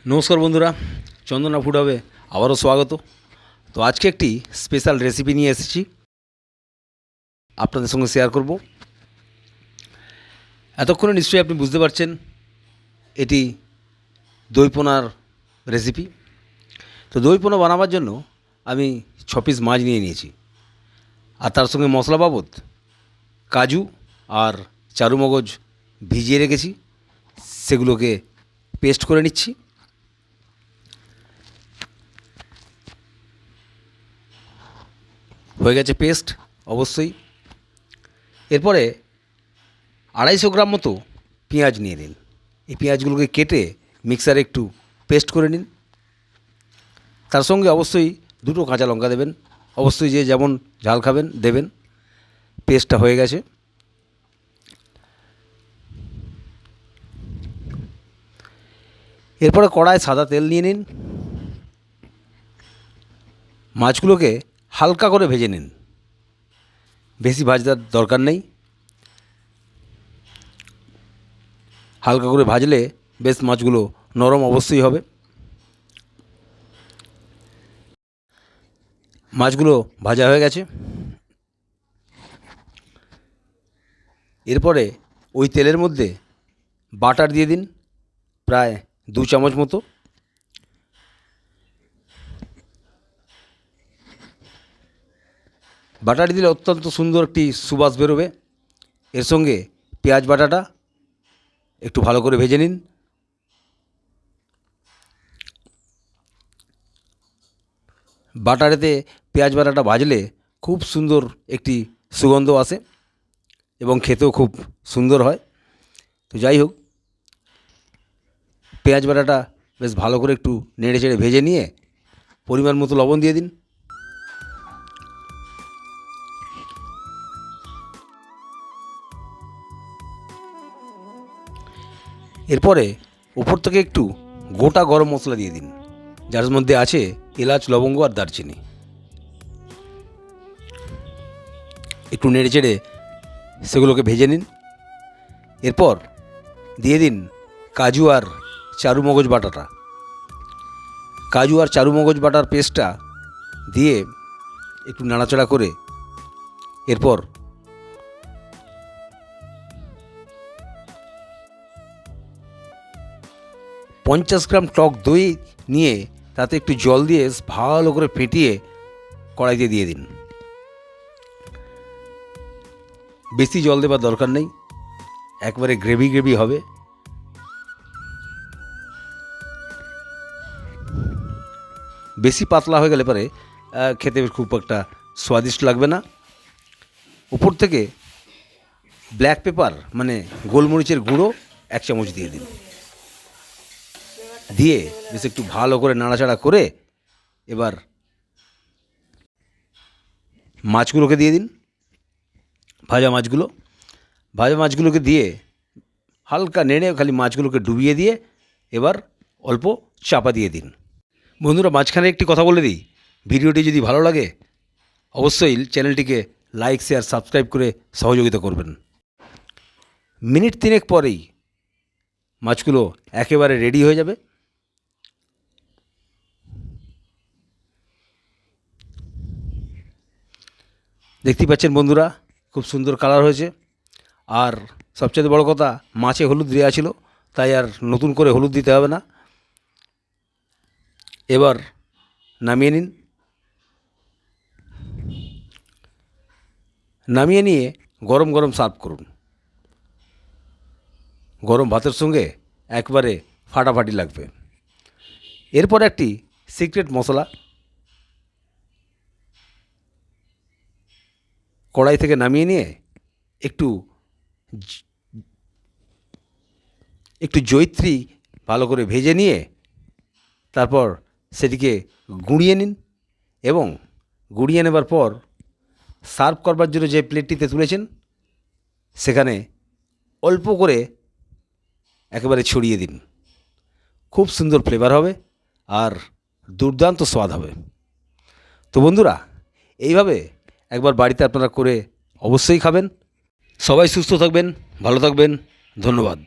নমস্কার বন্ধুরা, চন্দনা ফুড হাবে আবারও স্বাগত। তো আজকে একটি স্পেশাল রেসিপি নিয়ে এসেছি, আপনাদের সঙ্গে শেয়ার করব। এতক্ষণে নিশ্চয়ই আপনি বুঝতে পারছেন এটি দই পোনার রেসিপি। তো দই পোনা বানাবার জন্য আমি 6 পিস মাছ নিয়ে নিয়েছি, আর তার সঙ্গে মশলা বাবদ কাজু আর চারুমগজ ভিজিয়ে রেখেছি, সেগুলোকে পেস্ট করে নিচ্ছি। হয়ে গেছে পেস্ট অবশ্যই। এরপরে 250 গ্রাম মতো পেঁয়াজ নিয়ে নিন। এই পেঁয়াজগুলোকে কেটে মিক্সারে একটু পেস্ট করে নিন। তার সঙ্গে অবশ্যই 2টো কাঁচা লঙ্কা দেবেন, অবশ্যই যে যেমন ঝাল খাবেন দেবেন। পেস্টটা হয়ে গেছে। এরপরে কড়ায় সাদা তেল নিয়ে নিন, মাছগুলোকে হালকা করে ভেজে নিন, বেশি ভাজার দরকার নেই। হালকা করে ভাজলে বেশ মাছগুলো নরম অবশ্যই হবে। মাছগুলো ভাজা হয়ে গেছে। এরপরে ওই তেলের মধ্যে বাটার দিয়ে দিন, প্রায় 2 চামচ মতো। বাটার দিলে অত্যন্ত সুন্দর একটি সুবাস বেরোবে। এর সঙ্গে পেঁয়াজ বাটাটা একটু ভালো করে ভেজে নিন। বাটারেতে পেঁয়াজ বাটাটা ভাজলে খুব সুন্দর একটি সুগন্ধ আসে এবং খেতেও খুব সুন্দর হয়। তো যাই হোক, পেঁয়াজ বাটাটা বেশ ভালো করে একটু নেড়ে চেড়ে ভেজে নিয়ে পরিমাণ মতো লবণ দিয়ে দিন। এরপরে উপর থেকে একটু গোটা গরম মশলা দিয়ে দিন, যার মধ্যে আছে এলাচ, লবঙ্গ আর দারচিনি। একটু নেড়ে চেড়ে সেগুলোকে ভেজে নিন। এরপর দিয়ে দিন কাজু আর চারুমগজ বাটাটা। কাজু আর চারুমগজ বাটার পেস্টটা দিয়ে একটু নাড়াচাড়া করে এরপর পঞ্চাশ গ্রাম টক দই নিয়ে তাতে একটু জল দিয়ে ভালো করে ফেটিয়ে কড়াইতে দিয়ে দিন। বেশি জল দেবার দরকার নেই, একবারে গ্রেভি গ্রেভি হবে। বেশি পাতলা হয়ে গেলে পরে খেতে খুব একটা স্বাদিষ্ট লাগবে না। উপর থেকে ব্ল্যাক পেপার মানে গোলমরিচের গুঁড়ো 1 চামচ দিয়ে দিন। দিয়ে বেশ একটু ভালো করে নাড়াচাড়া করে এবার মাছগুলোকে দিয়ে দিন। ভাজা মাছগুলোকে দিয়ে হালকা নেড়ে খালি মাছগুলোকে ডুবিয়ে দিয়ে এবার অল্প চাপা দিয়ে দিন। বন্ধুরা, মাঝখানে একটি কথা বলে দিই, ভিডিওটি যদি ভালো লাগে অবশ্যই চ্যানেলটিকে লাইক, শেয়ার, সাবস্ক্রাইব করে সহযোগিতা করবেন। মিনিট 3 পরেই মাছগুলো একেবারে রেডি হয়ে যাবে। দেখতেই পাচ্ছেন বন্ধুরা, খুব সুন্দর কালার হয়েছে। আর সবচেয়ে বড় কথা, মাছে হলুদ দেওয়া ছিল, তাই আর নতুন করে হলুদ দিতে হবে না। এবার নামিয়ে নিন। নামিয়ে নিয়ে গরম গরম সার্ভ করুন। গরম ভাতের সঙ্গে একবারে ফাটাফাটি লাগবে। এরপর একটি সিক্রেট মশলা কড়াই থেকে নামিয়ে নিয়ে একটু জয়িত্রী ভালো করে ভেজে নিয়ে তারপর সেটিকে গুঁড়িয়ে নিন এবং গুঁড়িয়ে নেবার পর সার্ভ করবার জন্য যে প্লেটটিতে তুলেছেন সেখানে অল্প করে একেবারে ছড়িয়ে দিন। খুব সুন্দর ফ্লেভার হবে আর দুর্দান্ত স্বাদ হবে। তো বন্ধুরা, এইভাবে একবার বাড়িতে আপনারা করে অবশ্যই খাবেন। সবাই সুস্থ থাকবেন, ভালো থাকবেন। ধন্যবাদ।